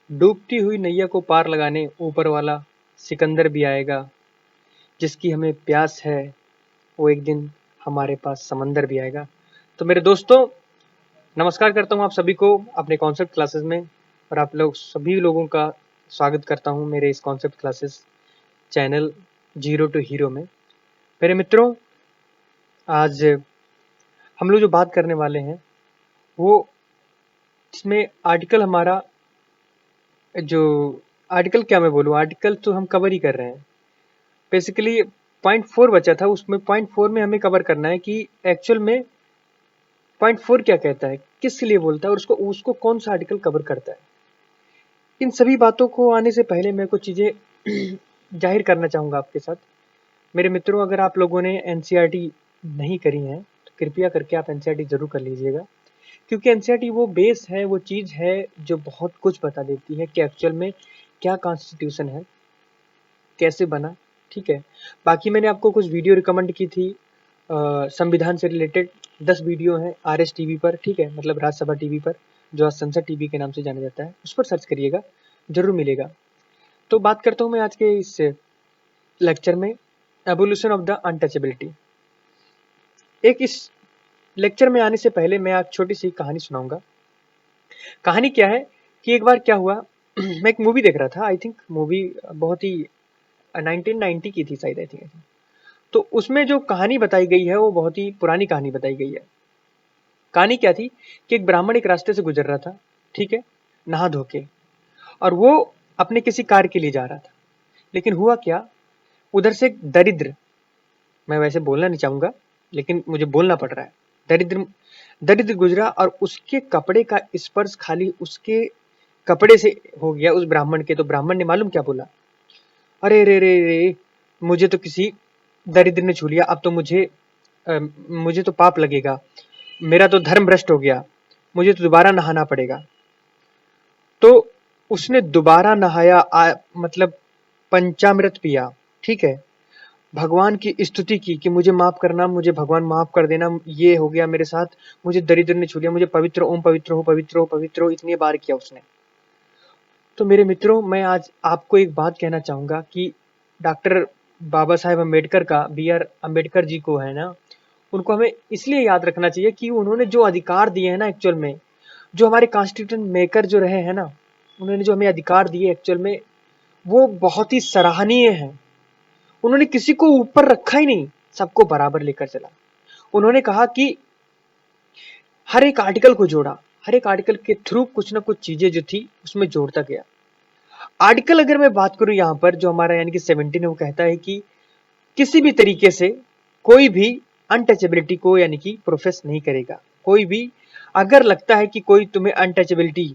डूबती हुई नैया को पार लगाने ऊपर वाला सिकंदर भी आएगा। जिसकी हमें प्यास है वो एक दिन हमारे पास समंदर भी आएगा। तो मेरे दोस्तों, नमस्कार करता हूँ आप सभी को अपने कॉन्सेप्ट क्लासेस में, और आप लोग सभी लोगों का स्वागत करता हूँ मेरे इस concept classes channel zero to hero में। मेरे मित्रों, आज हम लोग जो बात करने वाले हैं वो इसमें आर्टिकल हमारा जो आर्टिकल क्या मैं बोलूँ, आर्टिकल तो हम कवर ही कर रहे हैं। बेसिकली पॉइंट 4 बचा था, उसमें पॉइंट 4 में हमें कवर करना है कि एक्चुअल में पॉइंट 4 क्या कहता है, किस लिए बोलता है और उसको उसको कौन सा आर्टिकल कवर करता है। इन सभी बातों को आने से पहले मैं कुछ चीज़ें जाहिर करना चाहूँगा आपके साथ। मेरे मित्रों, अगर आप लोगों ने एनसीईआरटी नहीं करी है तो कृपया करके आप एनसीईआरटी ज़रूर कर लीजिएगा, क्योंकि एनसीईआरटी वो बेस है, वो चीज़ है जो बहुत कुछ बता देती है कि एक्चुअल में क्या कॉन्स्टिट्यूशन है, कैसे बना। ठीक है, बाकी मैंने आपको कुछ वीडियो रिकमेंड की थी संविधान से रिलेटेड। 10 वीडियो हैं आरएस टीवी पर, ठीक है, मतलब राज्यसभा टीवी पर, जो आज संसद टीवी के नाम से जाना जाता है। उस पर सर्च करिएगा, जरूर मिलेगा। तो बात करता हूँ मैं आज के इस लेक्चर में एवोल्यूशन ऑफ द अनटचेबिलिटी। एक इस लेक्चर में आने से पहले मैं एक छोटी सी कहानी सुनाऊंगा। कहानी क्या है कि एक बार क्या हुआ, मैं एक मूवी देख रहा था। आई थिंक मूवी बहुत ही 1990 की थी शायद, आई थिंक। तो उसमें जो कहानी बताई गई है वो बहुत ही पुरानी कहानी बताई गई है। कहानी क्या थी कि एक ब्राह्मण एक रास्ते से गुजर रहा था, ठीक है, नहा धो के, और वो अपने किसी कार्य के लिए जा रहा था। लेकिन हुआ क्या, उधर से एक दरिद्र, मैं वैसे बोलना नहीं चाहूंगा लेकिन मुझे बोलना पड़ रहा है, दरिद्र दरिद्र गुजरा, और उसके कपड़े का स्पर्श खाली उसके कपड़े से हो गया उस ब्राह्मण के। तो ब्राह्मण ने मालूम क्या बोला, अरे रे रे रे, मुझे तो किसी दरिद्र ने छू लिया, अब तो मुझे तो पाप लगेगा, मेरा तो धर्म भ्रष्ट हो गया, मुझे तो दोबारा नहाना पड़ेगा। तो उसने दोबारा नहाया, मतलब पंचामृत पिया, ठीक है, भगवान की स्तुति की कि मुझे माफ करना, मुझे भगवान माफ कर देना, ये हो गया मेरे साथ, मुझे दरिद्र ने छू लिया, मुझे पवित्र ओम पवित्र हो पवित्र हो पवित्र हो, इतनी बार किया उसने। तो मेरे मित्रों, मैं आज आपको एक बात कहना चाहूंगा कि डॉक्टर बाबा साहेब अम्बेडकर का, बी आर अम्बेडकर जी को है ना, उनको हमें इसलिए याद रखना चाहिए कि उन्होंने जो अधिकार दिए हैं ना, एक्चुअल में जो हमारे कॉन्स्टिट्यूशन मेकर जो रहे हैं ना, उन्होंने जो हमें अधिकार दिए एक्चुअल में वो बहुत ही सराहनीय है। उन्होंने किसी को ऊपर रखा ही नहीं, सबको बराबर लेकर चला। उन्होंने कहा कि हर एक आर्टिकल को जोड़ा, हर एक आर्टिकल के थ्रू कुछ ना कुछ चीजें जो थी उसमें जोड़ता गया। आर्टिकल अगर मैं बात करूं यहाँ पर जो हमारा यानी कि 17 है, वो कहता है कि किसी भी तरीके से कोई भी अनटचेबिलिटी को यानी कि प्रोफेस नहीं करेगा। कोई भी अगर लगता है कि कोई तुम्हें अनटचेबिलिटी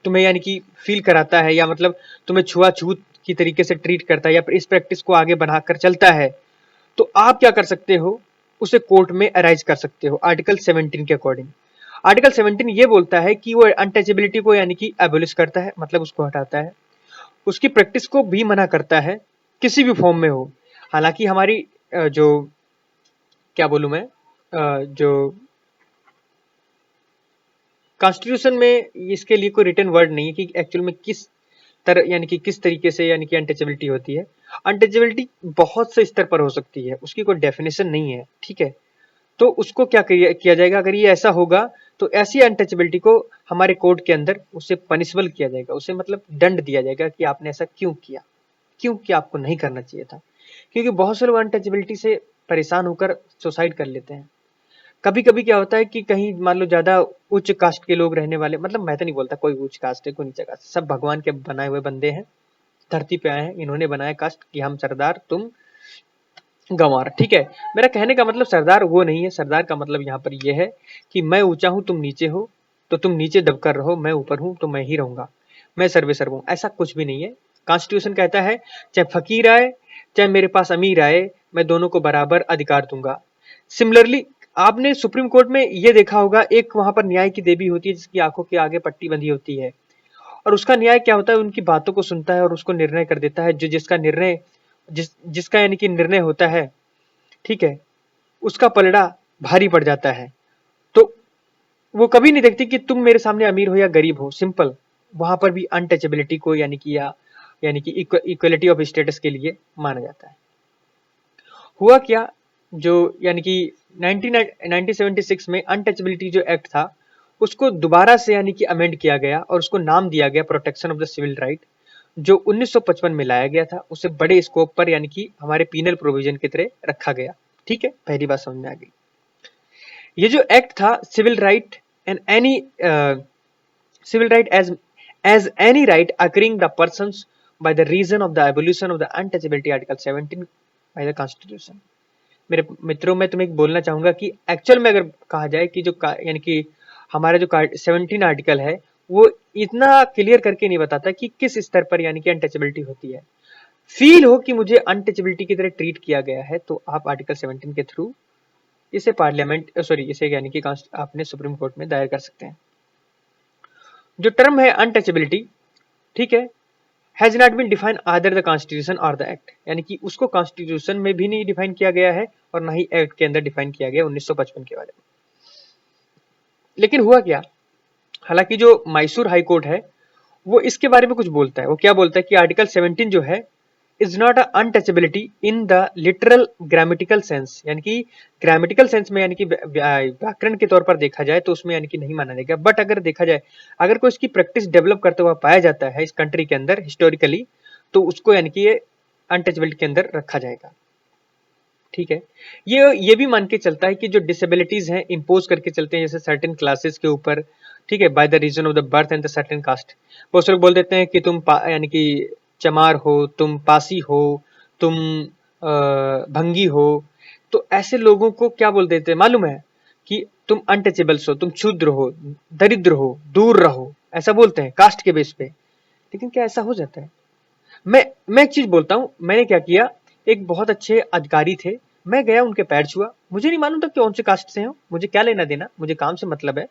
तुम्हें यानी कि फील कराता है, या मतलब तुम्हें छुआछूत की तरीके से ट्रीट करता है, या फिर इस प्रैक्टिस को आगे बढ़ाकर चलता है, तो आप क्या कर सकते हो, उसे कोर्ट में अराइज कर सकते हो आर्टिकल 17 के अकॉर्डिंग। आर्टिकल 17 ये बोलता है कि वो अनटचेबिलिटी को यानी कि एबोलिश करता है, मतलब उसको हटाता है, उसकी प्रैक्टिस को भी मना करता है, किसी भी फॉर्म में हो। हालांकि हमारी जो क्या बोलूं मैं, जो कॉन्स्टिट्यूशन में इसके लिए कोई रिटन वर्ड नहीं है कि एक्चुअल में किस तरह यानी कि किस तरीके से यानी कि अनटचेबिलिटी होती है। अनटचेबिलिटी बहुत से स्तर पर हो सकती है, उसकी कोई डेफिनेशन नहीं है, ठीक है। तो उसको क्या किया जाएगा, अगर ये ऐसा होगा तो ऐसी अनटचेबिलिटी को हमारे कोर्ट के अंदर उसे पनिशबल किया जाएगा, उसे मतलब दंड दिया जाएगा कि आपने ऐसा क्यों किया, क्योंकि आपको नहीं करना चाहिए था। क्योंकि बहुत से लोग अनटचेबिलिटी से परेशान होकर सुसाइड कर लेते हैं। कभी कभी क्या होता है कि कहीं मान लो ज्यादा उच्च कास्ट के लोग रहने वाले, मतलब मैं तो नहीं बोलता कोई उच्च कास्ट है कोई नीचा कास्ट, सब भगवान के बनाए हुए बंदे हैं, धरती पे आए हैं, इन्होंने बनाया कास्ट कि हम सरदार तुम गंवार, ठीक है। मेरा कहने का मतलब सरदार वो नहीं है, सरदार का मतलब यहाँ पर ये है कि मैं ऊंचा हूं तुम नीचे हो, तो तुम नीचे दबकर रहो, मैं ऊपर हूं तो मैं ही रहूंगा, मैं सर्वे सर्व हूं, ऐसा कुछ भी नहीं है। कॉन्स्टिट्यूशन कहता है चाहे फकीर आए चाहे मेरे पास अमीर आए, मैं दोनों को बराबर अधिकार दूंगा। सिमिलरली आपने सुप्रीम कोर्ट में ये देखा होगा, एक वहां पर न्याय की देवी होती है जिसकी आंखों के आगे पट्टी बंधी होती है, और उसका न्याय क्या होता है, उनकी बातों को सुनता है और उसको निर्णय कर देता है, जो जिसका निर्णय जिसका यानी कि निर्णय होता है, ठीक है, उसका पलड़ा भारी पड़ जाता है। तो वो कभी नहीं देखती कि तुम मेरे सामने अमीर हो या गरीब हो, सिंपल, वहां पर भी अनटचेबिलिटी को यानी कि इक्वलिटी ऑफ स्टेटस के लिए माना जाता है। हुआ क्या, जो यानी कि 1976 में अनटचेबिलिटी जो एक्ट था उसको दोबारा से यानी कि अमेंड किया गया और उसको नाम दिया गया protection of the civil right, जो 1955 में लाया गया था। उसे बड़े स्कोप पर यानी कि हमारे पीनल प्रोविजन की तरह रखा गया। ठीक है, पहली बात समझ में आ गई। ये जो एक्ट था civil right and any civil right as any right occurring the persons by the reason of the abolition of the untouchability article 17 by the constitution। मेरे मित्रों, मैं तुम्हें बोलना चाहूंगा कि एक्चुअल में अगर कहा जाए कि जो यानी कि हमारा जो 17 आर्टिकल है वो इतना क्लियर करके नहीं बताता कि किस स्तर पर यानी कि अनटचेबिलिटी होती है। फील हो कि मुझे अनटचेबिलिटी की तरह ट्रीट किया गया है तो आप आर्टिकल 17 के थ्रू इसे पार्लियामेंट इसे यानी कि आपने सुप्रीम कोर्ट में दायर कर सकते हैं। जो टर्म है अनटचेबिलिटी, ठीक है, हैज नॉट बीन डिफाइन आदर द कॉन्स्टिट्यूशन और द एक्ट, यानी कि उसको कॉन्स्टिट्यूशन में भी नहीं डिफाइन किया गया है और ना ही एक्ट के अंदर डिफाइन किया गया 1955 के बारे में। लेकिन हुआ क्या, हालांकि जो मैसूर हाई कोर्ट है वो इसके बारे में कुछ बोलता है। वो क्या बोलता है कि आर्टिकल 17 जो है is not untouchability in the literal grammatical sense, यानी कि ग्रामेटिकल सेंस में यानी कि व्याकरण के तौर पर देखा जाए तो उसमें यानी कि नहीं माना जाएगा। बट अगर देखा जाए, अगर कोई इसकी प्रैक्टिस डेवलप करते हुआ पाया जाता है इस कंट्री के अंदर हिस्टोरिकली, तो उसको यानी कि ये अनटचेबिलिटी के अंदर रखा जाएगा। ठीक है, ये भी मान के चलता है कि जो डिसेबिलिटीज हैं इम्पोज करके चलते हैं, जैसे सर्टेन क्लासेस के ऊपर, ठीक है, by the reason of the birth and the certain caste. बहुत लोग बोल देते हैं कि तुम यानी कि चमार हो, तुम पासी हो, तुम भंगी हो, तो ऐसे लोगों को क्या बोल देते हैं मालूम है, कि तुम अनटचेबल्स हो, तुम क्षुद्र हो, दरिद्र हो, दूर रहो, ऐसा बोलते हैं कास्ट के बेस पे। लेकिन क्या ऐसा हो जाता है? मैं एक चीज बोलता हूँ, मैंने क्या किया, एक बहुत अच्छे अधिकारी थे, मैं गया उनके पैर छुआ, मुझे नहीं मालूम था कौन से कास्ट से हो, मुझे क्या लेना देना, मुझे काम से मतलब है।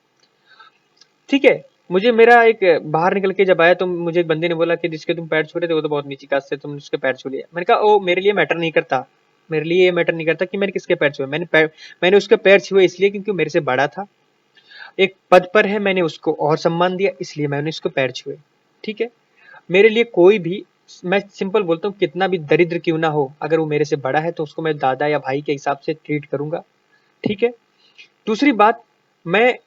ठीक है, मुझे मेरा एक बाहर निकल के जब आया तो मुझे एक बंदे ने बोला कि जिसके तुम पैर छू रहे थे वो तो बहुत नीची कास्ट से, तुम उसके पैर छू लिया। मैंने कहा ओ मेरे लिए मैटर नहीं करता, मेरे लिए ये मैटर नहीं करता कि मैंने किसके पैर छुए। मैंने उसके पैर छुए इसलिए क्योंकि मेरे से बड़ा था, एक पद पर है, मैंने उसको और सम्मान दिया, इसलिए मैंने उसको पैर छुए। ठीक है, मेरे लिए कोई भी, मैं सिंपल बोलता हूँ, कितना भी दरिद्र क्यों ना हो, अगर वो मेरे से बड़ा है तो उसको मैं दादा या भाई के हिसाब से ट्रीट करूंगा। ठीक है, दूसरी बात, मैं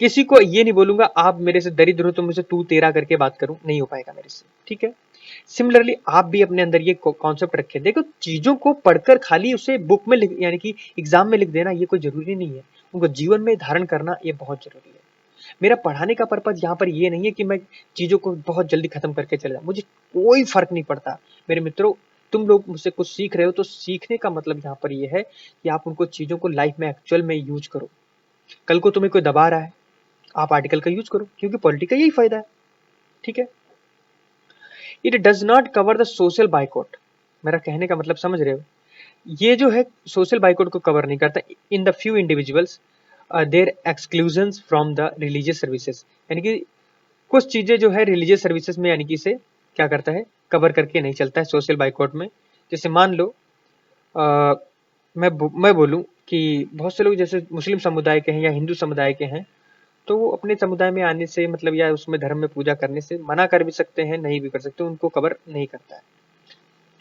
किसी को ये नहीं बोलूंगा आप मेरे से दरिद्र हो तो मुझसे तू तेरा करके बात करूं, नहीं हो पाएगा मेरे से। ठीक है, सिमिलरली आप भी अपने अंदर ये कॉन्सेप्ट रखें। देखो, चीजों को पढ़कर खाली उसे बुक में लिख यानी कि एग्जाम में लिख देना ये कोई जरूरी नहीं है, उनको जीवन में धारण करना ये बहुत जरूरी है। मेरा पढ़ाने का पर्पज यहाँ पर ये नहीं है कि मैं चीजों को बहुत जल्दी खत्म करके चले जाऊं, मुझे कोई फर्क नहीं पड़ता। मेरे मित्रों, तुम लोग मुझसे कुछ सीख रहे हो तो सीखने का मतलब यहाँ पर ये है कि आप उनको चीजों को लाइफ में एक्चुअल में यूज करो। कल को तुम्हें कोई दबा रहा है, आप आर्टिकल का यूज करो, क्योंकि पॉलिटी का यही फायदा है। ठीक है, it does not cover the social boycott, मेरा कहने का मतलब समझ रहे हो, ये जो है सोशल बाइकआउट को कवर नहीं करता। In the few individuals their exclusions from the religious services, यानी कि कुछ चीजें जो है रिलीजियस सर्विसेज में यानी कि इसे क्या करता है, कवर करके नहीं चलता है सोशल बाइकआउट में। जैसे मान लो आ, मैं बोलूं कि बहुत से लोग जैसे मुस्लिम समुदाय के हैं या हिंदू समुदाय के हैं, तो वो अपने समुदाय में आने से मतलब या उसमें धर्म में पूजा करने से मना कर भी सकते हैं, नहीं भी कर सकते, उनको कवर नहीं करता है।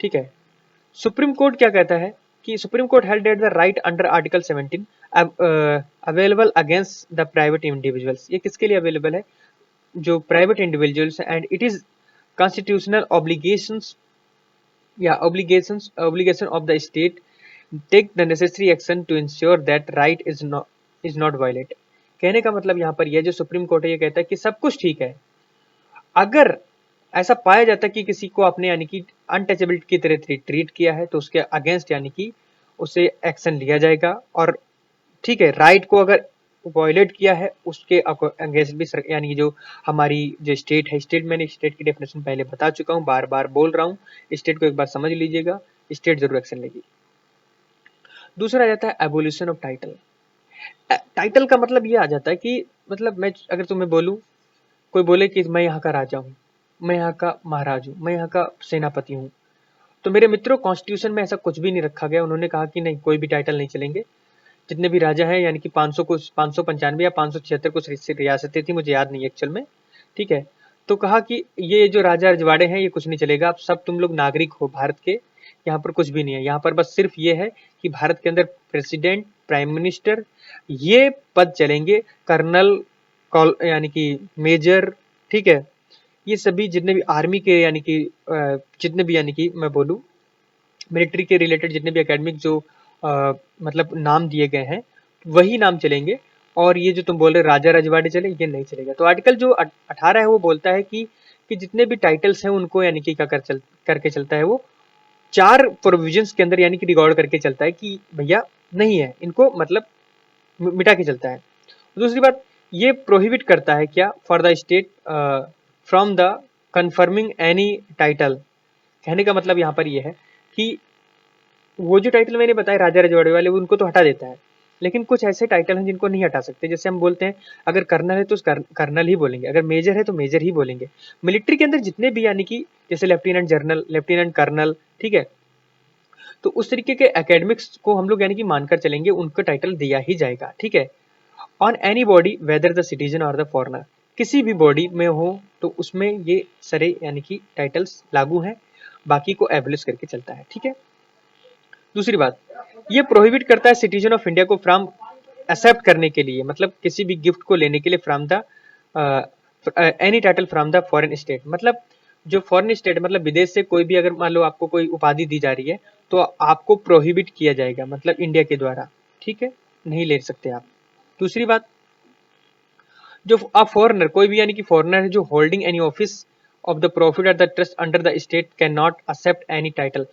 ठीक है, सुप्रीम कोर्ट क्या कहता है कि Supreme Court held that the right under Article 17 available against the private individuals, ये किसके लिए अवेलेबल है, जो private individuals, and it is constitutional obligations या obligation of the state take the necessary action to ensure that right is not violate. कहने का मतलब यहाँ पर यह जो सुप्रीम कोर्ट है ये कहता है कि सब कुछ ठीक है, अगर ऐसा पाया जाता है कि किसी को आपने यानी कि अनटचेबिलिटी की तरह ट्रीट किया है तो उसके अगेंस्ट यानी कि उसे एक्शन लिया जाएगा। और ठीक है, राइट को अगर वायलेट किया है उसके अगेंस्ट भी यानी जो हमारी जो स्टेट है, स्टेट मैंने स्टेट की डेफिनेशन पहले बता चुका हूँ, बार बार बोल रहा हूँ, स्टेट को एक बार समझ लीजिएगा, स्टेट जरूर एक्शन लेगी। दूसरा आ जाता है एबोल्यूशन ऑफ टाइटल। टाइटल का मतलब ये आ जाता है कि मतलब मैं अगर तुम्हें बोलूं, कोई बोले कि मैं यहाँ का राजा हूँ, मैं यहाँ का महाराज हूँ, मैं यहाँ का सेनापति हूँ, तो मेरे मित्रों कॉन्स्टिट्यूशन में ऐसा कुछ भी नहीं रखा गया। उन्होंने कहा कि नहीं, कोई भी टाइटल नहीं चलेंगे। जितने भी राजा हैं यानी कि 500 को 595 या 576 कुछ रियासतें थी, मुझे याद नहीं एक्चुअल में। ठीक है। तो कहा कि ये जो राजा रजवाड़े हैं ये कुछ नहीं चलेगा, आप सब तुम लोग नागरिक हो भारत के, यहाँ पर कुछ भी नहीं है, यहाँ पर बस सिर्फ ये है कि भारत के अंदर प्रेसिडेंट, प्राइम मिनिस्टर ये पद चलेंगे, कर्नल, यानी कि मेजर, ठीक है, ये सभी जितने भी आर्मी के यानी कि जितने भी यानी कि मैं बोलूँ मिलिट्री के रिलेटेड जितने भी एकेडमिक जो मतलब नाम दिए गए हैं वही नाम चलेंगे, और ये जो तुम बोल रहे राजा रजवाड़े चले ये नहीं चलेगा। तो आर्टिकल जो 18 है वो बोलता है कि जितने भी टाइटल्स हैं उनको यानी कि क्या करके चलता है वो 4 प्रोविजंस के अंदर यानी कि रिकॉर्ड करके चलता है कि भैया नहीं है, इनको मतलब मिटा के चलता है। दूसरी बात, ये प्रोहिबिट करता है क्या, for the state from the confirming any title. कहने का मतलब यहाँ पर ये है कि वो जो टाइटल मैंने बताया राजा रजवाड़े वाले उनको तो हटा देता है, लेकिन कुछ ऐसे टाइटल हैं जिनको नहीं हटा सकते। जैसे हम बोलते हैं अगर कर्नल है तो कर्नल ही बोलेंगे, अगर मेजर है तो मेजर ही बोलेंगे। मिलिट्री के अंदर जितने भी यानी कि जैसे लेफ्टिनेंट जनरल, लेफ्टिनेंट कर्नल, ठीक है, तो उस तरीके के एकेडमिक्स को हम लोग यानी कि मानकर चलेंगे, उनको टाइटल दिया ही जाएगा, ठीक है। On any body whether the citizen और द फॉरनर, किसी भी बॉडी में हो तो उसमें ये सारे यानी कि टाइटल्स लागू हैं, बाकी को एबलिश करके चलता है, ठीक है। दूसरी बात, ये प्रोहिबिट करता है सिटीजन ऑफ इंडिया को फ्रॉम एक्सेप्ट करने के लिए, मतलब किसी भी गिफ्ट को लेने के लिए from the any title from the foreign state. मतलब जो फॉरेन स्टेट मतलब विदेश से कोई भी अगर मान लो आपको कोई उपाधि दी जा रही है तो आपको प्रोहिबिट किया जाएगा, मतलब इंडिया के द्वारा, ठीक है, नहीं ले सकते आप। दूसरी बात, जो अ फॉरेनर कोई भी यानी कि फॉरेनर है जो holding any office of the profit at the trust under the state can not accept any title.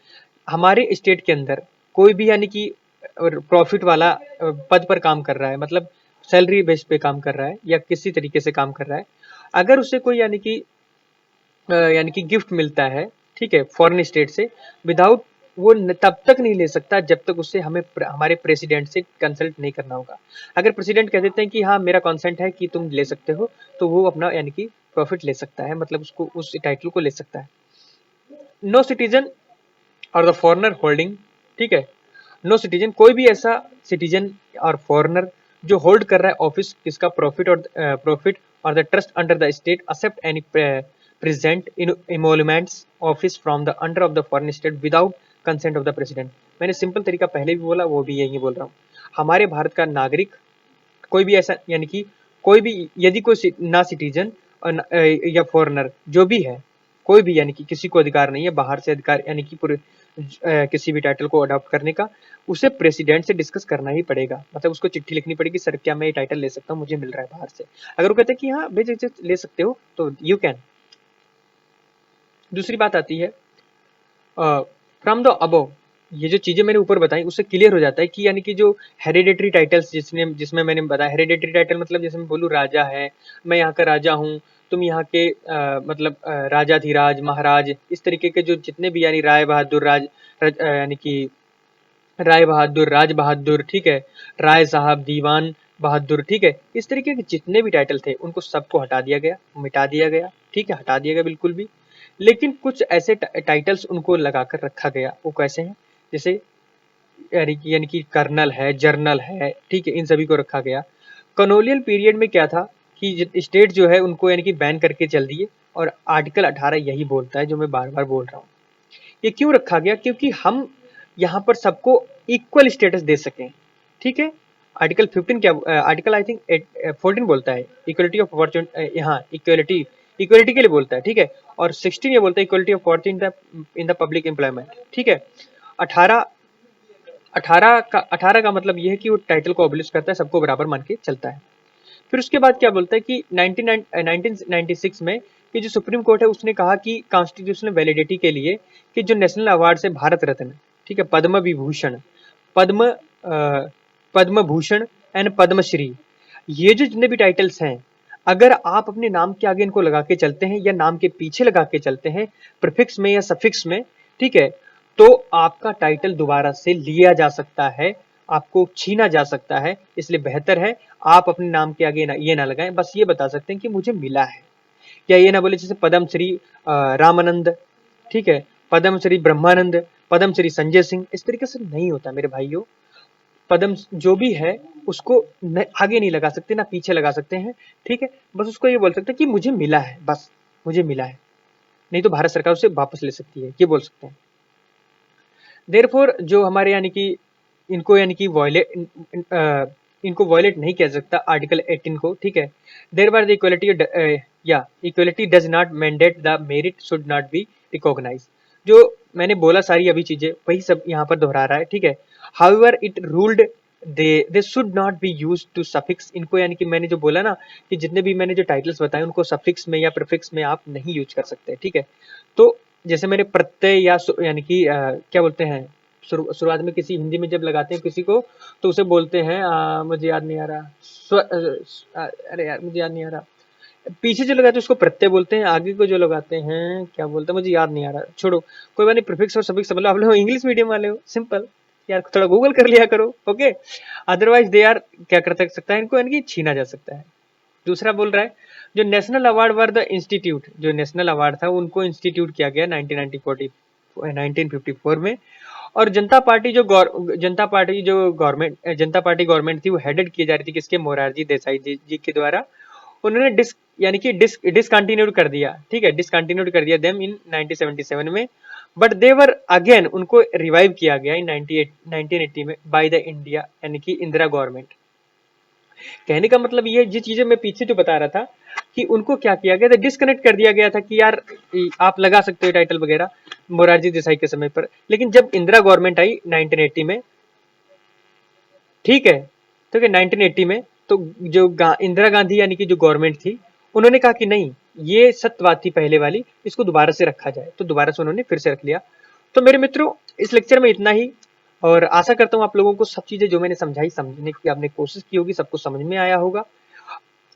हमारे स्टेट के अंदर कोई भी यानी कि प्रॉफिट वाला पद पर काम कर रहा है, मतलब सैलरी बेस पे काम कर रहा है या किसी तरीके से काम कर रहा है, अगर उसे कोई यानी कि गिफ्ट मिलता है, ठीक है, फॉरेन स्टेट से, विदाउट वो तब तक नहीं ले सकता जब तक उससे हमें हमारे प्रेसिडेंट से कंसल्ट नहीं करना होगा। अगर प्रेसिडेंट कह देते हैं कि हाँ मेरा कंसेंट है कि तुम ले सकते हो, तो वो अपना यानी कि प्रॉफिट ले सकता है, मतलब उसको उस टाइटल को ले सकता है। नो सिटीजन और द फॉरेनर होल्डिंग, ठीक है, नो सिटीजन कोई भी ऐसा सिटीजन और फॉरेनर जो होल्ड कर रहा है ऑफिस किसका प्रॉफिट और the trust under the state accept any present in emoluments office from the under of the foreign state without consent of the President. मैंने सिंपल तरीका पहले भी बोला वो भी यही बोल रहा हूँ। हमारे भारत का नागरिक कोई भी ऐसा यानी कि कोई भी यदि कोई ना सिटीजन या फॉरेनर जो भी है, कोई भी यानी कि किसी को अधिकार नहीं है बाहर से अधिकार यानी कि पूरे किसी भी टाइटल को अडॉप्ट करने का, उसे प्रेसिडेंट से डिस्कस करना ही पड़ेगा, मतलब उसको चिट्ठी लिखनी पड़ेगी, सर क्या मैं ये टाइटल ले सकता हूँ, मुझे मिल रहा है बाहर से। अगर वो कहते हैं कि हाँ बेझिझक ले सकते हो तो यू कैन। दूसरी बात आती है फ्रॉम द अबव, ये जो चीजें मैंने ऊपर बताई उससे क्लियर हो जाता है कि यानी कि जो हेरिडेटरी टाइटल्स जिसमें मैंने बताया, हेरिडेटरी टाइटल मतलब जैसे मैं बोलूँ राजा है, मैं यहाँ का राजा हूँ, तुम यहाँ के मतलब राजाधिराज महाराज, इस तरीके के जो जितने भी यानी राय बहादुर यानी कि राय बहादुर, राज बहादुर, ठीक है, राय साहब, दीवान बहादुर, ठीक है, इस तरीके के जितने भी टाइटल थे उनको सबको हटा दिया गया, मिटा दिया गया, ठीक है, हटा दिया गया बिल्कुल भी। लेकिन कुछ ऐसे टाइटल्स उनको लगाकर रखा गया, वो कैसे हैं, जैसे यानी कि कर्नल है, जर्नल है, ठीक है, इन सभी को रखा गया। कॉलोनियल पीरियड में क्या था कि स्टेट जो है उनको यानी कि बैन करके चल दिए, और आर्टिकल 18 यही बोलता है जो मैं बार बार बोल रहा हूँ। ये क्यों रखा गया, क्योंकि हम यहाँ पर सबको इक्वल स्टेटस दे सकें, ठीक है। आर्टिकल 15 क्या आर्टिकल आई थिंक 14 बोलता है इक्वलिटी ऑफ अपॉर्चुनिटी, यहाँ इक्वलिटी इक्वलिटी के लिए बोलता है, ठीक है, और 16 ये बोलता है equality of opportunity in the public employment, ठीक है। 18 18 का मतलब ये है कि वो टाइटल को अबलिश करता है, सबको बराबर मान के चलता है। फिर उसके बाद क्या बोलता है कि 1996 में कि जो सुप्रीम कोर्ट है उसने कहा कि कॉन्स्टिट्यूशनल वैलिडिटी के लिए कि जो नेशनल अवार्ड है भारत रत्न, ठीक है, पद्म विभूषण, पद्म पद्म भूषण एंड पद्मश्री, ये जो जितने भी टाइटल्स हैं, अगर आप अपने नाम के आगे इनको लगा के चलते हैं या नाम के पीछे लगा के चलते हैं प्रीफिक्स में या सफिक्स में, ठीक है, तो आपका टाइटल दोबारा से लिया जा सकता है, आपको छीना जा सकता है। इसलिए बेहतर है आप अपने नाम के आगे ये ना लगाएं, बस ये बता सकते हैं कि मुझे मिला है, या ये ना बोले जैसे पद्म श्री रामानंद, ठीक है, पद्म श्री ब्रह्मानंद, पद्म श्री संजय सिंह, इस तरीके से नहीं होता मेरे भाइयों। पदम जो भी है उसको आगे नहीं लगा सकते ना पीछे लगा सकते हैं, ठीक है। बस उसको ये बोल सकते हैं कि मुझे मिला है, बस मुझे मिला है, नहीं तो भारत सरकार उसे वापस ले सकती है, ये बोल सकते हैं। देयरफॉर जो हमारे यानी कि इनको यानी कि इनको वॉयलेट नहीं किया सकता आर्टिकल 18 को, ठीक है। देयर बार द इक्वलिटी या equality does not mandate the merit should not be recognise. जो मैंने बोला सारी अभी चीजें वही सब यहाँ पर दोहरा रहा है, ठीक है। However it ruled they should not be use to suffix. इनको यानी कि मैंने जो बोला ना कि जितने भी मैंने जो टाइटल्स बताए उनको सफिक्स में या प्रीफिक्स में आप नहीं यूज कर सकते, ठीक है। तो जैसे मैंने प्रत्यय या यानी कि क्या बोलते हैं, शुरुआत में किसी हिंदी में जब लगाते हैं किसी को तो उसे बोलते हैं मुझे याद नहीं आ रहा, अरे यार मुझे याद नहीं आ रहा। पीछे जो लगाते हैं उसको प्रत्यय बोलते हैं, आगे को जो लगाते हैं क्या बोलते हैं मुझे याद नहीं आ रहा, छोड़ो कोई बात नहीं। प्रीफिक्स और सफिक्स मतलब आप लोग इंग्लिश मीडियम वाले हो, सिंपल यार, थोड़ा गूगल कर लिया करो, ओके। अदरवाइज दे आर क्या कर सकता है इनको यानी कि छीना जा सकता है। दूसरा बोल रहा है जो national award were the institute, जो नेशनल अवार्ड था उनको इंस्टीट्यूट किया गया 1954 में। और जनता पार्टी जो गवर्नमेंट थी वो हेडेड की जा रही थी किसके, मोरारजी देसाई जी के द्वारा। उन्होंने डिसकंटिन्यूड कर दिया, ठीक है, डिसकंटिन्यूड कर दिया देम इन 1977 में। बट देवर अगेन उनको रिवाइव किया गया इन 1980 में बाय द इंडिया यानी कि इंदिरा गवर्नमेंट। कहने का मतलब ये जी चीजें मैं पीछे जो बता रहा था कि उनको क्या किया गया था, डिस्कनेक्ट कर दिया गया था कि यार आप लगा सकते हो टाइटल वगैरह मोरारजी देसाई के समय पर। लेकिन जब इंदिरा गवर्नमेंट आई 1980 में, ठीक है, तो 1980 में तो जो इंदिरा गांधी यानी कि जो गवर्नमेंट थी उन्होंने कहा कि नहीं ये सत्य बात थी पहले वाली, इसको दोबारा से रखा जाए, तो दोबारा से उन्होंने फिर से रख लिया। तो मेरे मित्रों इस लेक्चर में इतना ही, और आशा करता हूँ आप लोगों को सब चीजें जो मैंने समझाई समझने की आपने कोशिश की होगी, सबको समझ में आया होगा।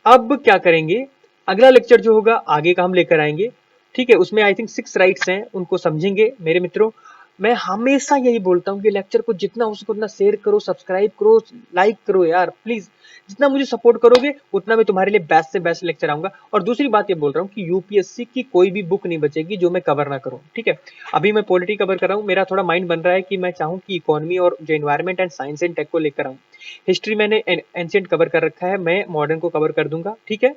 अब क्या करेंगे, अगला लेक्चर जो होगा आगे का हम लेकर आएंगे, ठीक है। उसमें आई थिंक 6 राइट्स हैं, उनको समझेंगे मेरे मित्रों। मैं हमेशा यही बोलता हूँ कि लेक्चर को जितना हो सके उतना शेयर करो, सब्सक्राइब करो, लाइक करो यार प्लीज। जितना मुझे सपोर्ट करोगे उतना मैं तुम्हारे लिए बेस्ट से बेस्ट लेक्चर आऊंगा। और दूसरी बात ये बोल रहा हूँ कि यूपीएससी की कोई भी बुक नहीं बचेगी जो मैं कवर ना करूँ, ठीक है। अभी मैं पॉलिटी कवर कर रहा हूँ, मेरा थोड़ा माइंड बन रहा है कि मैं चाहूँ कि इकोनॉमी और जो environment and science and tech को लेकर आऊँ। हिस्ट्री मैंने एंशिएंट कवर कर रखा है, मैं मॉडर्न को कवर कर दूंगा, ठीक है।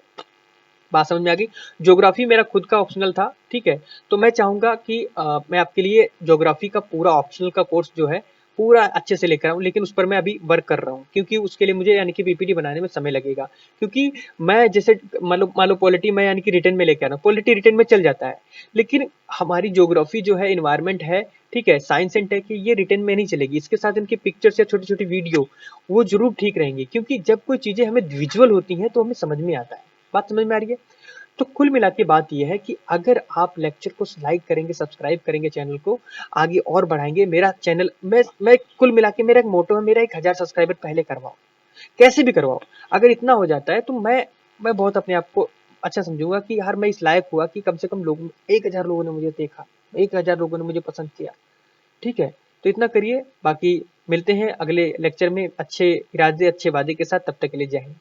बात समझ में आ गई। ज्योग्राफी मेरा खुद का ऑप्शनल था, ठीक है। तो मैं चाहूंगा कि मैं आपके लिए ज्योग्राफी का पूरा ऑप्शनल का कोर्स जो है पूरा अच्छे से लेकर आऊं, लेकिन उस पर मैं अभी वर्क कर रहा हूं क्योंकि उसके लिए मुझे यानी कि पीपीटी बनाने में समय लगेगा। क्योंकि मैं जैसे मान लो पॉलिटी मैं यानी कि रिटर्न में लेकर आ रहा हूँ, पॉलिटी रिटर्न में चल जाता है, लेकिन हमारी ज्योग्राफी जो है इन्वायरमेंट है, ठीक है, साइंस एंड टेक ये रिटर्न में नहीं चलेगी। इसके साथ इनकी पिक्चर्स या छोटी छोटी वीडियो वो जरूर ठीक रहेंगी, क्योंकि जब कोई चीजें हमें विजुअल होती हैं तो हमें समझ में आता है। बात समझ में आ रही है। तो कुल मिला के बात यह है कि अगर आप लेक्चर को लाइक करेंगे, सब्सक्राइब करेंगे, चैनल को आगे और बढ़ाएंगे, मेरा चैनल मैं कुल मिला के मेरा एक मोटो है, मेरा 1000 सब्सक्राइबर पहले करवाओ, कैसे भी करवाओ। अगर इतना हो जाता है तो मैं बहुत अपने आप को अच्छा समझूंगा कि यार मैं इस लायक हुआ कि कम से कम लोग 1000 लोगों ने मुझे देखा, 1000 लोगों ने मुझे पसंद किया, ठीक है। तो इतना करिए, बाकी मिलते हैं अगले लेक्चर में अच्छे इरादे अच्छे वादे के साथ। तब तक के लिए जय हिंद।